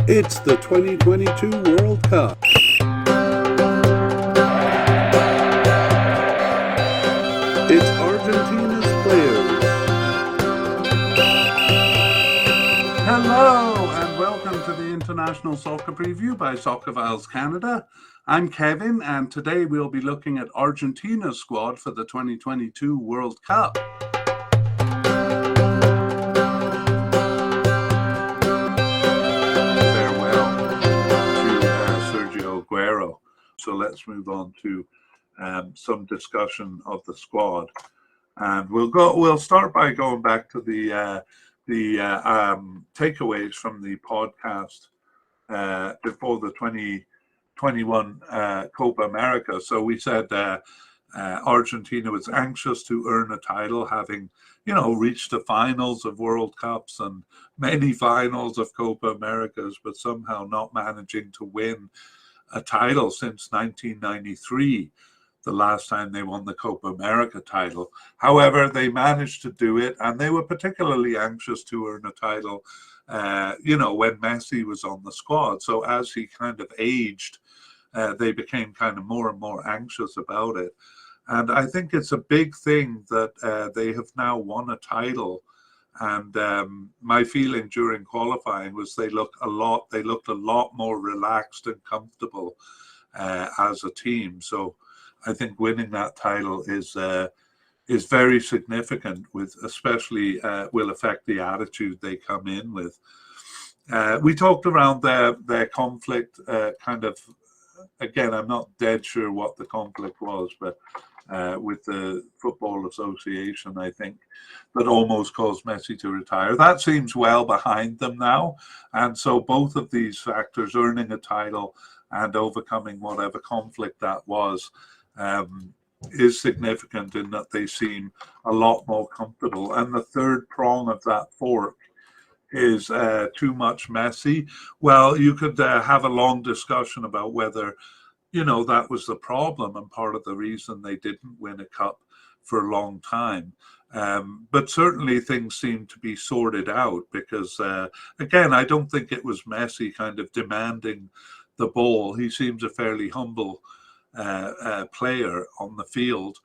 It's the 2022 World Cup. It's Argentina's players. Hello and welcome to the International Soccer Preview by Soccerphiles Canada. I'm Kevin and today we'll be looking at Argentina's squad for the 2022 World Cup. So let's move on to some discussion of the squad, and we'll start by going back to the takeaways from the podcast before the 2021 Copa America. So we said Argentina was anxious to earn a title, having reached the finals of World Cups and many finals of Copa Americas, but somehow not managing to win a title since 1993, the last time they won the Copa America title. However, they managed to do it, and they were particularly anxious to earn a title, when Messi was on the squad. So as he kind of aged, they became kind of more and more anxious about it. And I think it's a big thing that they have now won a title. And my feeling during qualifying was they looked a lot more relaxed and comfortable as a team. So I think winning that title is very significant. Especially will affect the attitude they come in with. We talked around their conflict. Again, I'm not dead sure what the conflict was, but with the Football Association, I think, that almost caused Messi to retire. That seems well behind them now. And so both of these factors, earning a title and overcoming whatever conflict that was, is significant in that they seem a lot more comfortable. And the third prong of that fork is too much Messi. Well, you could have a long discussion about whether that was the problem and part of the reason they didn't win a cup for a long time. But certainly things seem to be sorted out because, again, I don't think it was Messi kind of demanding the ball. He seems a fairly humble player on the field.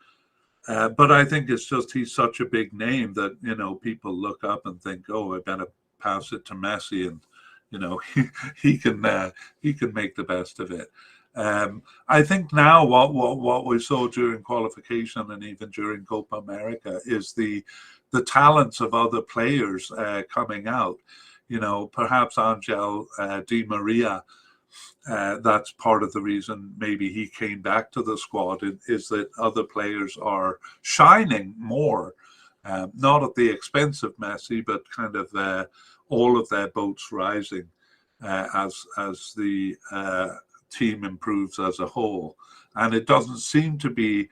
But I think it's just he's such a big name that, people look up and think, oh, I better pass it to Messi and, he can make the best of it. I think now what we saw during qualification and even during Copa America is the talents of other players coming out. Perhaps Angel Di Maria. That's part of the reason maybe he came back to the squad is that other players are shining more, not at the expense of Messi, but kind of all of their boats rising as the team improves as a whole. And it doesn't seem to be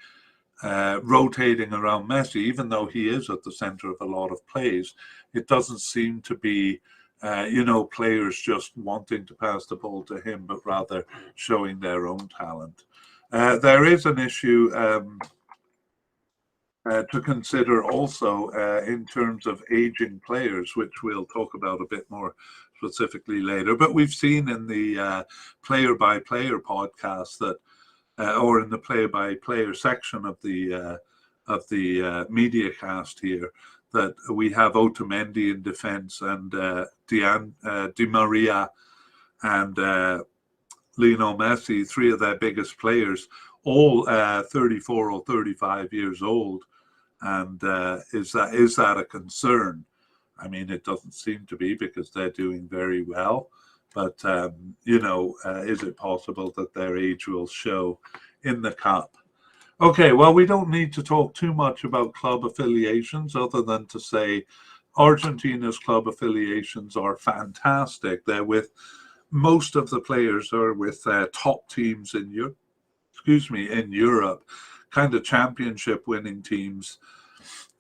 rotating around Messi, even though he is at the center of a lot of plays. It doesn't seem to be players just wanting to pass the ball to him, but rather showing their own talent. There is an issue to consider also in terms of aging players, which we'll talk about a bit more specifically later. But we've seen in the player-by-player podcast that, or in the player-by-player section of the media cast here, that we have Otamendi in defense and Di Maria and Lionel Messi, three of their biggest players, all 34 or 35 years old. And is that a concern? I mean, it doesn't seem to be because they're doing very well. But, is it possible that their age will show in the cup? Okay, well, we don't need to talk too much about club affiliations other than to say Argentina's club affiliations are fantastic. They're with most of the players are with top teams in Europe, kind of championship winning teams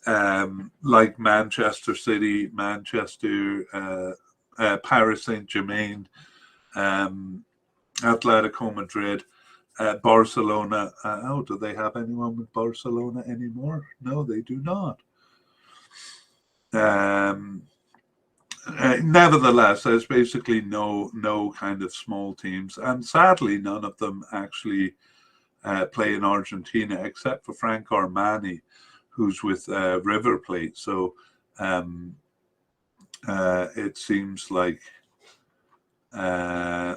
like Manchester City, Paris Saint-Germain, Atletico Madrid, Barcelona. Do they have anyone with Barcelona anymore? No, they do not. nevertheless, there's basically no kind of small teams, and sadly, none of them actually play in Argentina, except for Frank Armani, who's with River Plate. So um, it seems like they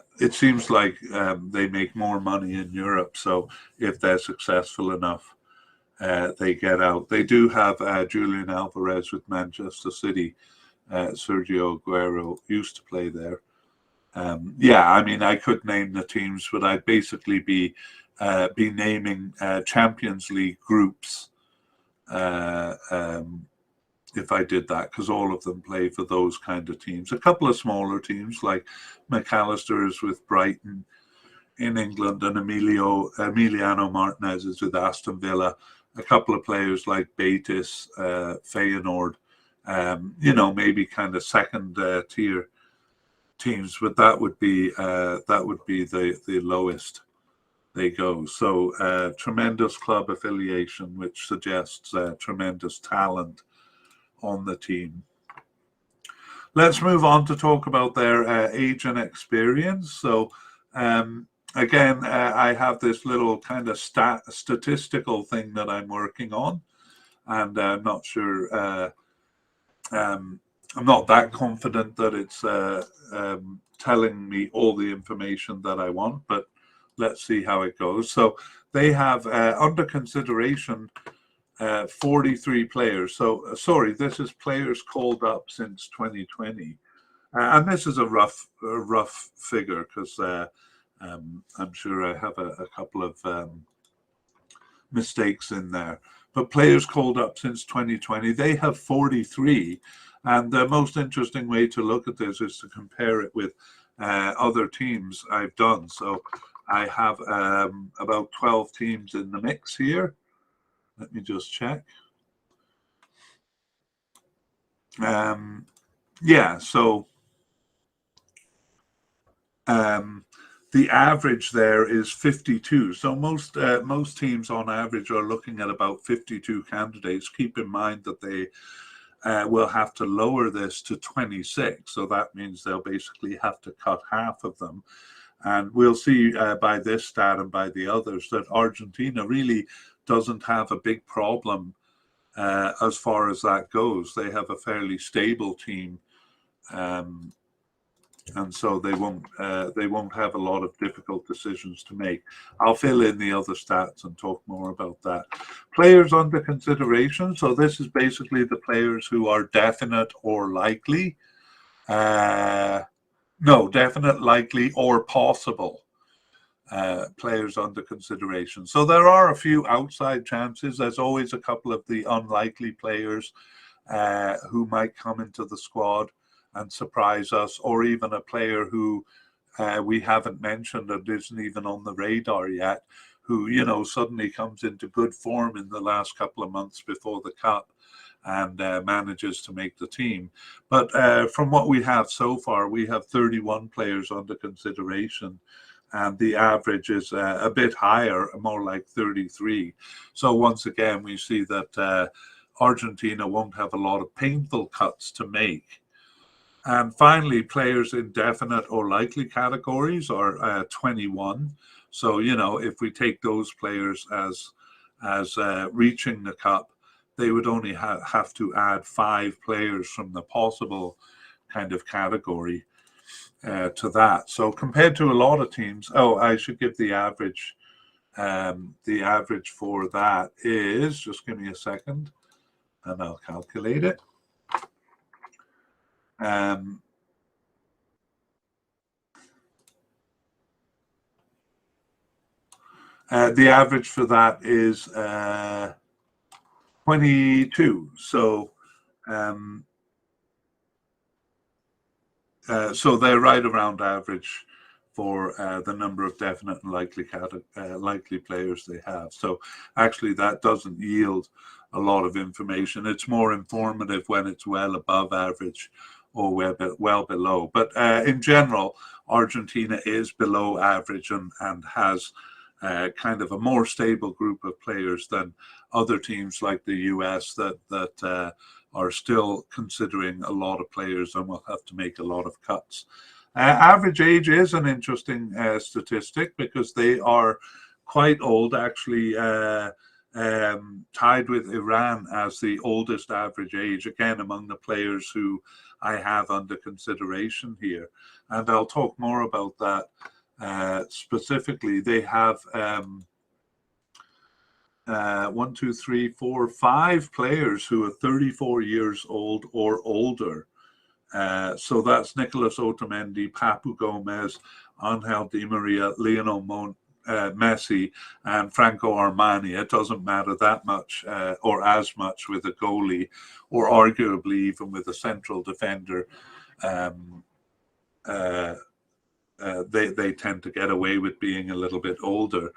make more money in Europe. So if they're successful enough, they get out. They do have Julian Alvarez with Manchester City. Sergio Aguero used to play there. Yeah, I mean, I could name the teams, but I'd basically be naming Champions League groups if I did that, because all of them play for those kind of teams. A couple of smaller teams like McAllister is with Brighton in England, and Emiliano Martinez is with Aston Villa. A couple of players like Betis, Feyenoord, maybe kind of second tier teams, but that would be the lowest they go. So tremendous club affiliation, which suggests tremendous talent on the team. Let's move on to talk about their age and experience. So again, I have this little kind of statistical thing that I'm working on, and I'm not sure. I'm not that confident that it's telling me all the information that I want, but let's see how it goes. So they have under consideration 43 players. So sorry, this is players called up since 2020, and this is a rough figure, because I'm sure I have a couple of mistakes in there. But players called up since 2020, they have 43. And the most interesting way to look at this is to compare it with other teams I've done. So I have about 12 teams in the mix here. Let me just check. Yeah, so the average there is 52. So most teams on average are looking at about 52 candidates. Keep in mind that they will have to lower this to 26. So that means they'll basically have to cut half of them. And we'll see by this stat and by the others that Argentina really doesn't have a big problem as far as that goes. They have a fairly stable team. And so they won't have a lot of difficult decisions to make. I'll fill in the other stats and talk more about that. Players under consideration. So this is basically the players who are definite or likely. No, definite, likely, or possible players under consideration. So there are a few outside chances. There's always a couple of the unlikely players who might come into the squad and surprise us, or even a player who we haven't mentioned and isn't even on the radar yet, who, suddenly comes into good form in the last couple of months before the Cup and manages to make the team. But from what we have so far, we have 31 players under consideration, and the average is a bit higher, more like 33. So once again, we see that Argentina won't have a lot of painful cuts to make. And finally, players in definite or likely categories are 21. So, if we take those players as reaching the Cup, they would only have to add 5 players from the possible kind of category to that. So compared to a lot of teams, I should give the average. The average for that is, just give me a second, and I'll calculate it. The average for that is 22. So so they're right around average for the number of definite and likely players they have. So actually that doesn't yield a lot of information. It's more informative when it's well above average or well below. But in general, Argentina is below average and has kind of a more stable group of players than other teams like the US that are still considering a lot of players and will have to make a lot of cuts. Average age is an interesting statistic because they are quite old, actually, tied with Iran as the oldest average age, again, among the players who I have under consideration here. And I'll talk more about that specifically. They have 1, 2, 3, 4, 5 players who are 34 years old or older. So that's Nicolas Otamendi, Papu Gomez, Angel Di Maria, Lionel Messi, and Franco Armani. It doesn't matter that much or as much with a goalie, or arguably even with a central defender. They tend to get away with being a little bit older.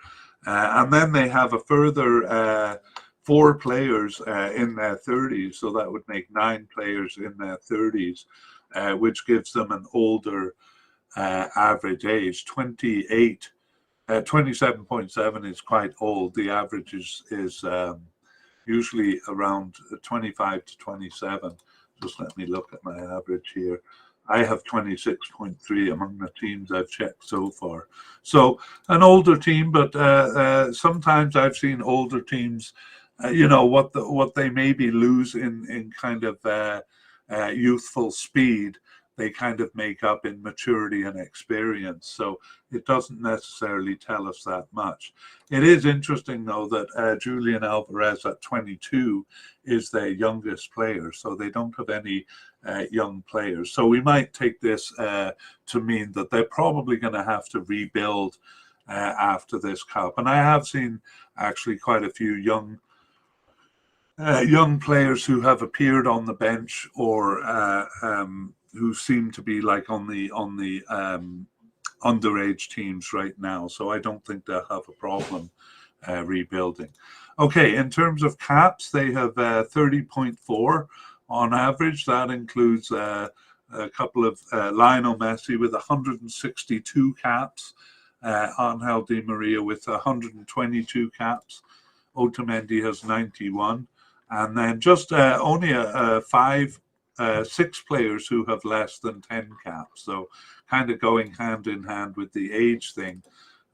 And then they have a further 4 players in their 30s, so that would make 9 players in their 30s, which gives them an older average age. 27.7 is quite old. The average is usually around 25 to 27. Just let me look at my average here. I have 26.3 among the teams I've checked so far. So an older team, but sometimes I've seen older teams, what they maybe lose in kind of youthful speed, they kind of make up in maturity and experience. So it doesn't necessarily tell us that much. It is interesting, though, that Julian Alvarez at 22 is their youngest player. So they don't have any young players. So we might take this to mean that they're probably going to have to rebuild after this cup. And I have seen actually quite a few young players who have appeared on the bench or who seem to be like on the underage teams right now. So I don't think they'll have a problem rebuilding. Okay, in terms of caps, they have 30.4 on average. That includes a couple of Lionel Messi with 162 caps, Angel Di Maria with 122 caps, Otamendi has 91, and then just only 6 players who have less than 10 caps. So kind of going hand in hand with the age thing.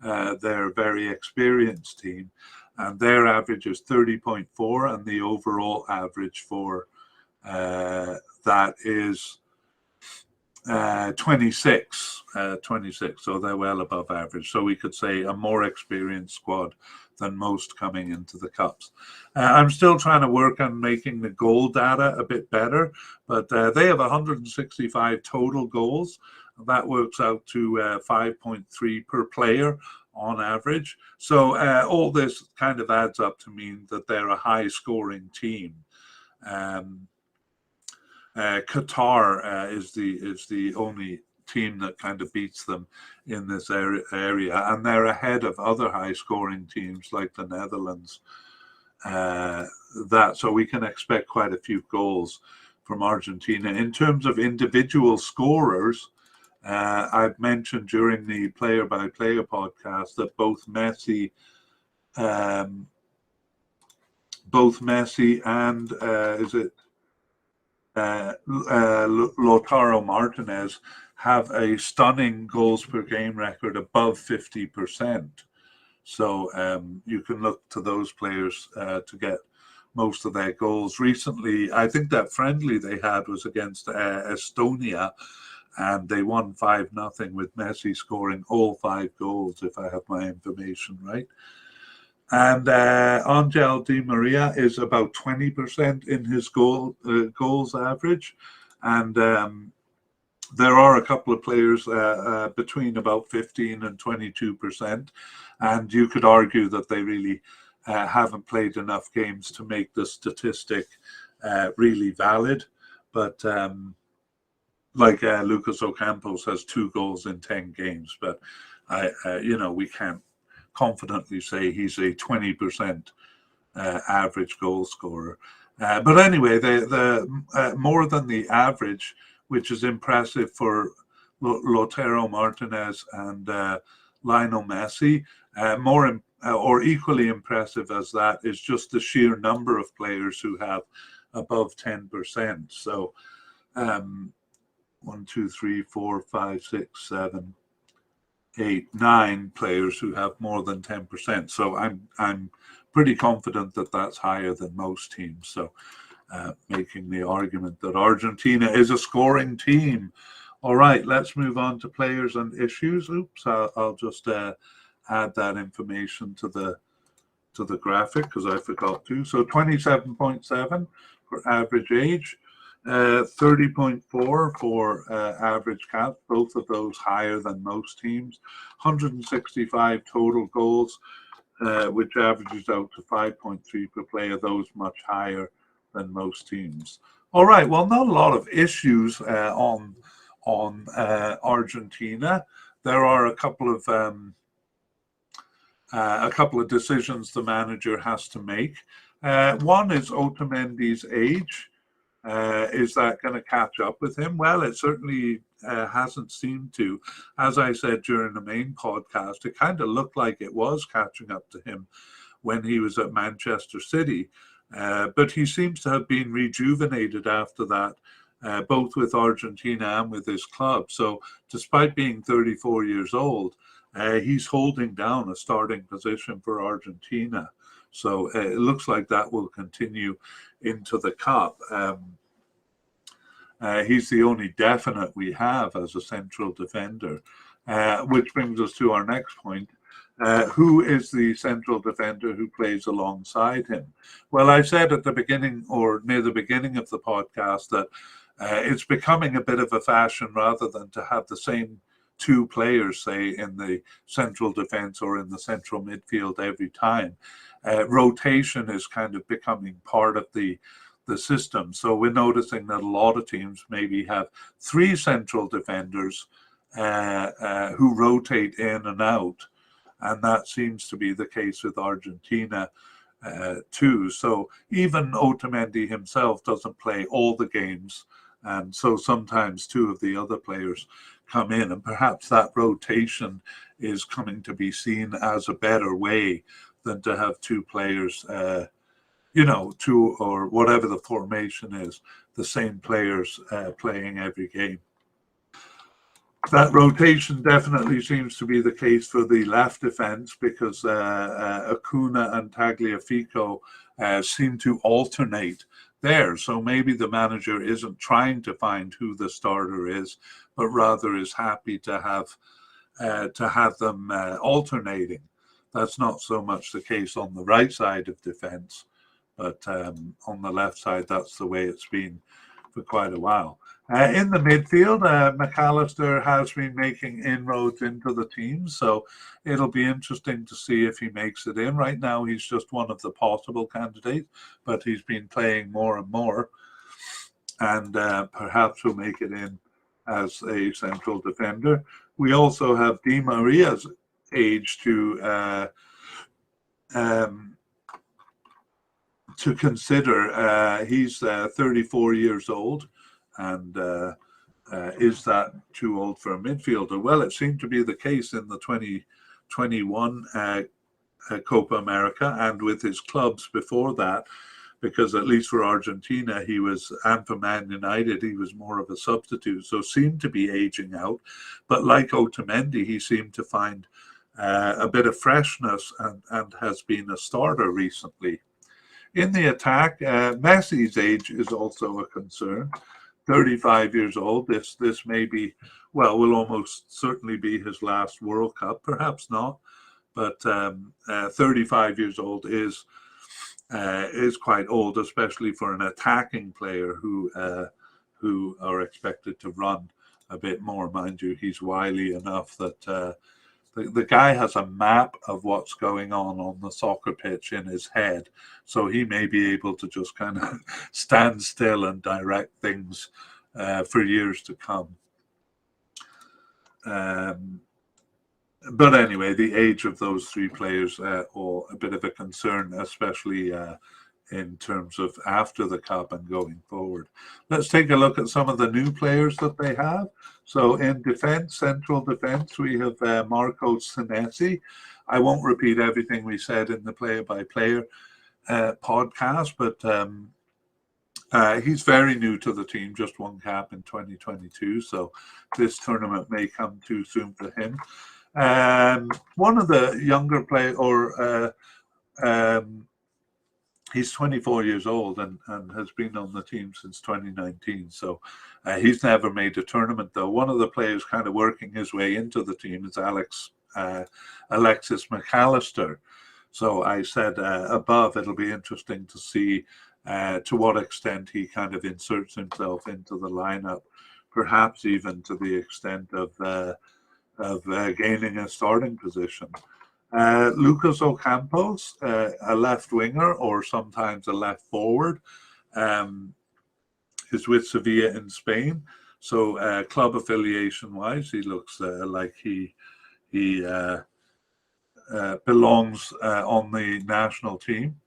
They're a very experienced team, and their average is 30.4, and the overall average for that is 26. So they're well above average. So we could say a more experienced squad than most coming into the cups. I'm still trying to work on making the goal data a bit better, but they have 165 total goals. That works out to 5.3 per player on average. So all this kind of adds up to mean that they're a high-scoring team. Qatar is the only team that kind of beats them in this area, and they're ahead of other high-scoring teams like the Netherlands. So we can expect quite a few goals from Argentina. In terms of individual scorers, I've mentioned during the player-by-player podcast that both Messi and Lautaro Martinez have a stunning goals per game record above 50%. So you can look to those players to get most of their goals. Recently, I think that friendly they had was against Estonia, and they won 5-0 with Messi scoring all 5 goals, if I have my information right. And Angel Di Maria is about 20% in his goals average. And there are a couple of players between about 15 and 22%. And you could argue that they really haven't played enough games to make the statistic really valid. But Lucas Ocampos has 2 goals in 10 games. But, we can't confidently say he's a 20% average goal scorer. But anyway, the more than the average, which is impressive for Lautaro Martinez and Lionel Messi, or equally impressive as that is just the sheer number of players who have above 10%. So 1, 2, 3, 4, 5, 6, 7, 8, 9 players who have more than 10%. So I'm pretty confident that that's higher than most teams. So making the argument that Argentina is a scoring team. All right, let's move on to players and issues. Oops, I'll just add that information to the graphic because I forgot to. So 27.7 for average age, 30.4 for average cap, both of those higher than most teams. 165 total goals, which averages out to 5.3 per player, those much higher than most teams. All right, well, not a lot of issues on Argentina. There are a couple of decisions the manager has to make. One is Otamendi's age. Is that going to catch up with him? Well, it certainly hasn't seemed to. As I said during the main podcast, it kind of looked like it was catching up to him when he was at Manchester City. But he seems to have been rejuvenated after that, both with Argentina and with his club. So despite being 34 years old, he's holding down a starting position for Argentina. So it looks like that will continue into the Cup. He's the only definite we have as a central defender, which brings us to our next point. Who is the central defender who plays alongside him? Well, I said at the beginning or near the beginning of the podcast that it's becoming a bit of a fashion rather than to have the same two players, say, in the central defense or in the central midfield every time. Rotation is kind of becoming part of the system. So we're noticing that a lot of teams maybe have three central defenders who rotate in and out. And that seems to be the case with Argentina too. So even Otamendi himself doesn't play all the games. And so sometimes two of the other players come in, and perhaps that rotation is coming to be seen as a better way than to have two players, two or whatever the formation is, the same players playing every game. That rotation definitely seems to be the case for the left defense because Acuna and Tagliafico seem to alternate there. So maybe the manager isn't trying to find who the starter is, but rather is happy to have them alternating. That's not so much the case on the right side of defense, but on the left side, that's the way it's been for quite a while. In the midfield, McAllister has been making inroads into the team, so it'll be interesting to see if he makes it in. Right now, he's just one of the possible candidates, but he's been playing more and more, and perhaps will make it in as a central defender. We also have Di Maria's age to consider. He's 34 years old. And is that too old for a midfielder? Well, it seemed to be the case in the 2021 Copa America and with his clubs before that, because at least for Argentina, and for Man United, he was more of a substitute, so seemed to be aging out. But like Otamendi, he seemed to find a bit of freshness and has been a starter recently. In the attack, Messi's age is also a concern. 35 years old. This may be, will almost certainly be his last World Cup. Perhaps not, but 35 years old is quite old, especially for an attacking player who are expected to run a bit more. Mind you, he's wily enough that the guy has a map of what's going on the soccer pitch in his head, so he may be able to just kind of stand still and direct things for years to come. But anyway, the age of those three players are a bit of a concern, especially in terms of after the Cup and going forward. Let's take a look at some of the new players that they have. So in defense, central defense, we have Marco Senesi. I won't repeat everything we said in the player-by-player podcast, but He's very new to the team, just one cap in 2022, so this tournament may come too soon for him. One of the younger he's 24 years old and has been on the team since 2019, so he's never made a tournament though. One of the players kind of working his way into the team is Alexis McAllister. So I said above, it'll be interesting to see to what extent he kind of inserts himself into the lineup, perhaps even to the extent of gaining a starting position. Lucas Ocampos, a left winger or sometimes a left forward, is with Sevilla in Spain. So club affiliation wise, he looks like he belongs on the national team.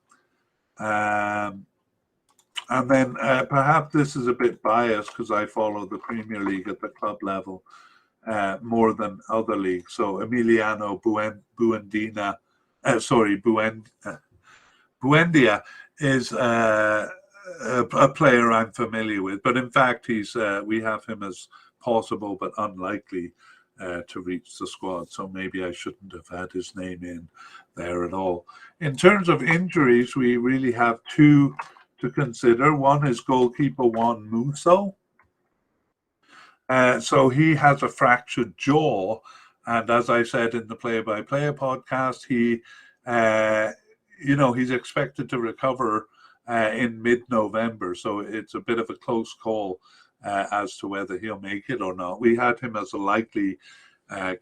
And then perhaps this is a bit biased because I follow the Premier League at the club level more than other leagues. So Emiliano Buendia is a player I'm familiar with, but in fact we have him as possible but unlikely to reach the squad. So maybe I shouldn't have had his name in there at all. In terms of injuries, we really have two to consider. One is goalkeeper Juan Musso. So he has a fractured jaw, and as I said in the play-by-player podcast, he's expected to recover in mid-November. So it's a bit of a close call as to whether he'll make it or not. We had him as a likely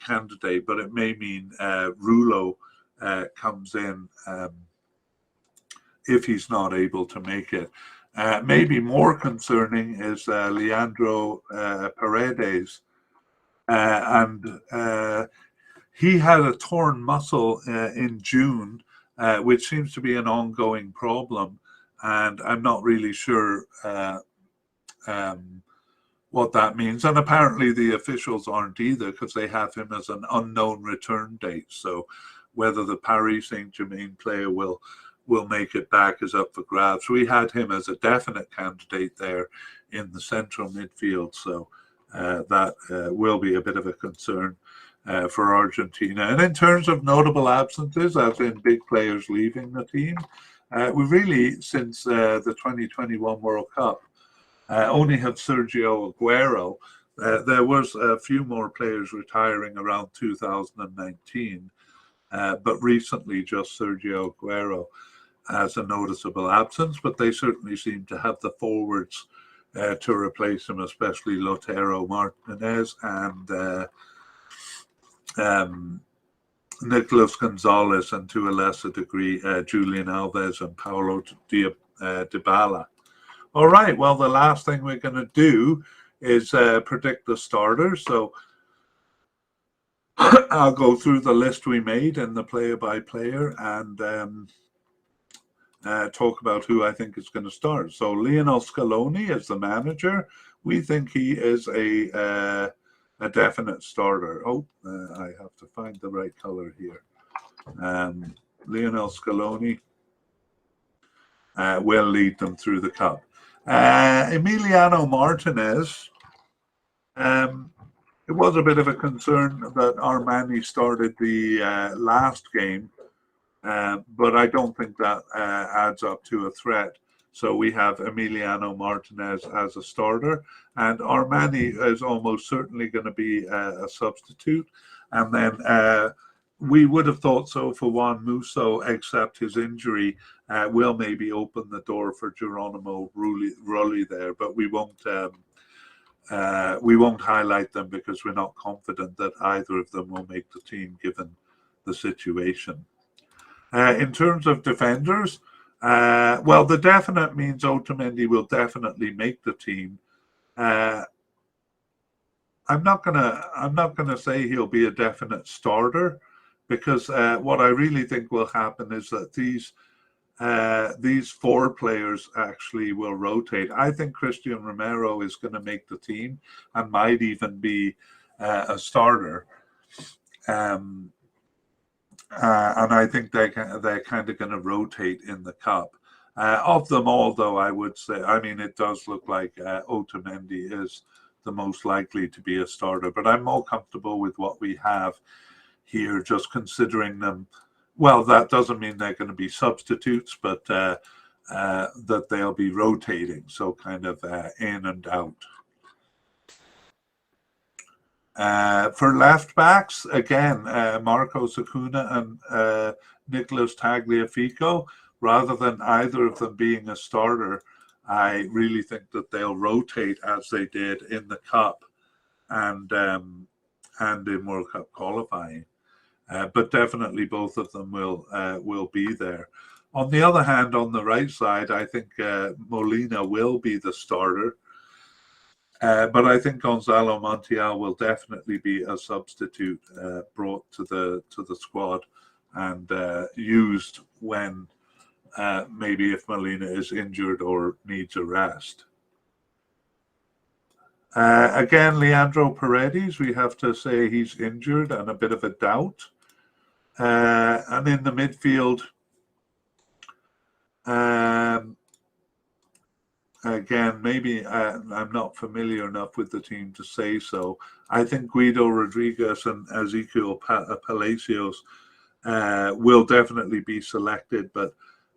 candidate, but it may mean Rulo comes in if he's not able to make it. Maybe more concerning is Leandro Paredes, and he had a torn muscle in June, which seems to be an ongoing problem, and I'm not really sure what that means. And apparently the officials aren't either, because they have him as an unknown return date. So whether the Paris Saint-Germain player will make it back is up for grabs. We had him as a definite candidate there in the central midfield, so that will be a bit of a concern for Argentina. And in terms of notable absences, as in big players leaving the team, we really, since the 2021 World Cup, only have Sergio Aguero. There was a few more players retiring around 2019, but recently just Sergio Aguero as a noticeable absence, but they certainly seem to have the forwards to replace him, especially Lautaro Martinez and Nicolas Gonzalez, and to a lesser degree Julian Alves and Paulo Dybala. All right, well, the last thing we're going to do is predict the starters. So I'll go through the list we made in the player-by-player and talk about who I think is going to start. So Lionel Scaloni is the manager. We think he is a definite starter. I have to find the right color here. Lionel Scaloni will lead them through the cup. Emiliano Martinez. It was a bit of a concern that Armani started the last game, but I don't think that adds up to a threat. So we have Emiliano Martinez as a starter, and Armani is almost certainly going to be a substitute. And then we would have thought so for Juan Musso, except his injury will maybe open the door for Geronimo Rulli there, but we won't highlight them because we're not confident that either of them will make the team given the situation. In terms of defenders, well, the definite means Otamendi will definitely make the team. I'm not gonna say he'll be a definite starter, because what I really think will happen is that these four players actually will rotate. I think Christian Romero is going to make the team and might even be a starter. And I think they're kind of going to rotate in the cup. Of them all, though, I would say, I mean, it does look like Otamendi is the most likely to be a starter, but I'm more comfortable with what we have here, just considering them. Well, that doesn't mean they're going to be substitutes, but that they'll be rotating, so kind of in and out. For left backs, again, Marcos Acuna and Nicolas Tagliafico, rather than either of them being a starter, I really think that they'll rotate as they did in the Cup and in World Cup qualifying. But definitely both of them will be there. On the other hand, on the right side, I think Molina will be the starter. But I think Gonzalo Montiel will definitely be a substitute brought to the squad and used when maybe if Molina is injured or needs a rest. Again, Leandro Paredes, we have to say he's injured and a bit of a doubt. And in the midfield, again, maybe I'm not familiar enough with the team to say so. I think Guido Rodriguez and Ezequiel Palacios will definitely be selected, but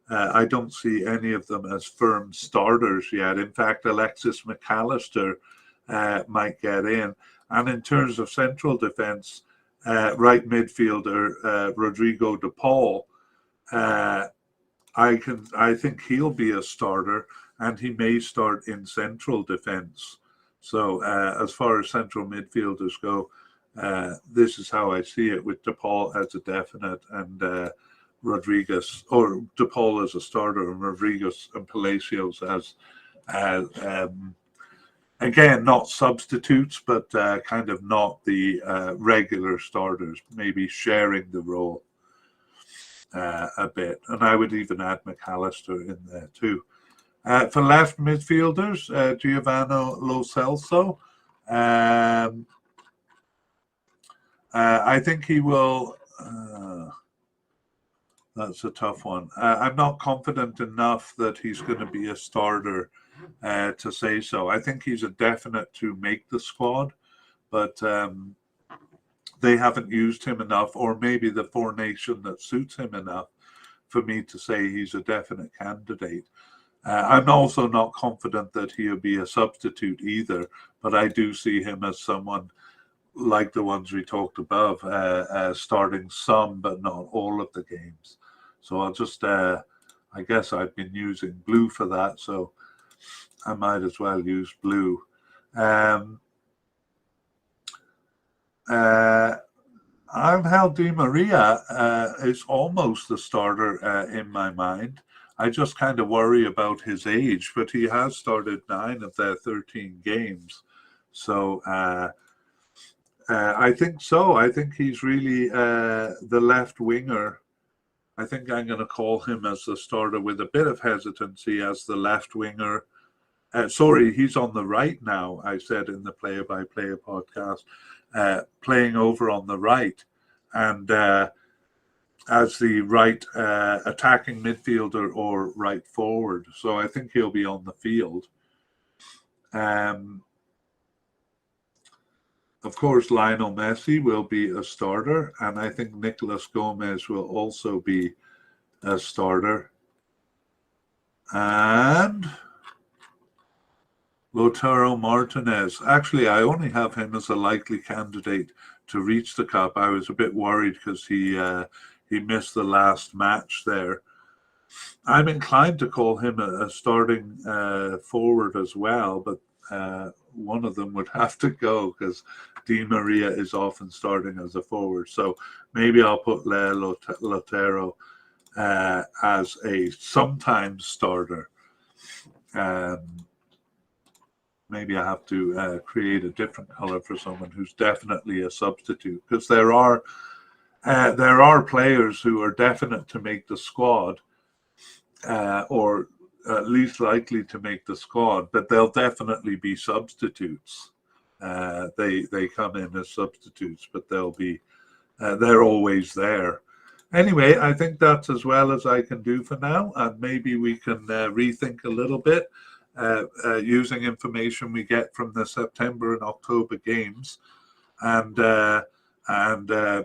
I don't see any of them as firm starters yet. In fact, Alexis McAllister might get in. And in terms of central defense, right midfielder Rodrigo de Paul, I think he'll be a starter, and he may start in central defense. So as far as central midfielders go, this is how I see it, with De Paul as a definite and Rodriguez, or De Paul as a starter, and Rodriguez and Palacios as again, not substitutes, but kind of not the regular starters, maybe sharing the role a bit. And I would even add McAllister in there too. For left midfielders, Giovanni Lo Celso. I think he will. That's a tough one. I'm not confident enough that he's going to be a starter to say so. I think he's a definite to make the squad, but they haven't used him enough, or maybe the formation that suits him enough for me to say he's a definite candidate. I'm also not confident that he'll be a substitute either, but I do see him as someone like the ones we talked above, starting some but not all of the games. So I'll just, I guess I've been using blue for that, so I might as well use blue. Angel Di Maria is almost the starter in my mind. I just kind of worry about his age, but he has started 9 of their 13 games. So I think so. I think he's really the left winger. I think I'm going to call him as the starter with a bit of hesitancy as the left winger. Sorry, he's on the right now, I said in the Player-by-Player podcast, playing over on the right. And as the right attacking midfielder or right forward. So I think he'll be on the field. Of course, Lionel Messi will be a starter, and I think Nicolas Gomez will also be a starter. And Lautaro Martinez. Actually, I only have him as a likely candidate to reach the cup. I was a bit worried because he missed the last match there. I'm inclined to call him a starting forward as well, but one of them would have to go because Di Maria is often starting as a forward. So maybe I'll put Lautaro as a sometimes starter. Maybe I have to create a different color for someone who's definitely a substitute, because there are players who are definite to make the squad, or least likely to make the squad, but they'll definitely be substitutes. They come in as substitutes, but they're always there. Anyway, I think that's as well as I can do for now, and maybe we can rethink a little bit using information we get from the September and October games, and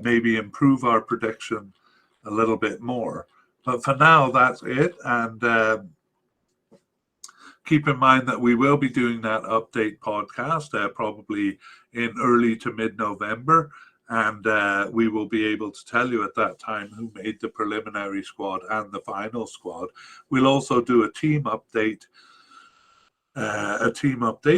maybe improve our prediction a little bit more. But for now, that's it. And keep in mind that we will be doing that update podcast probably in early to mid-November. And we will be able to tell you at that time who made the preliminary squad and the final squad. We'll also do a team update,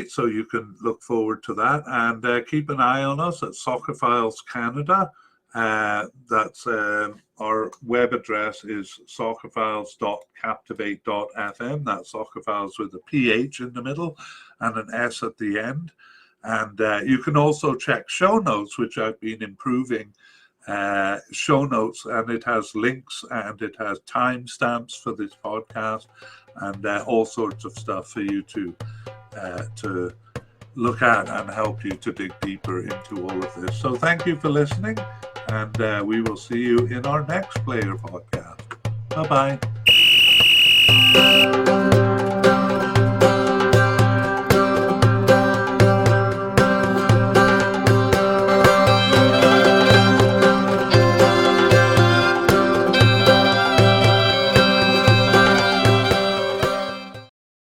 so you can look forward to that. And keep an eye on us at Soccerphiles Canada. That's our web address is soccerphiles.captivate.fm. That's Soccerphiles with a PH in the middle and an S at the end. And you can also check show notes, which I've been improving show notes, and it has links and it has timestamps for this podcast and all sorts of stuff for you to look at and help you to dig deeper into all of this. So thank you for listening, and we will see you in our next player podcast. Bye-bye.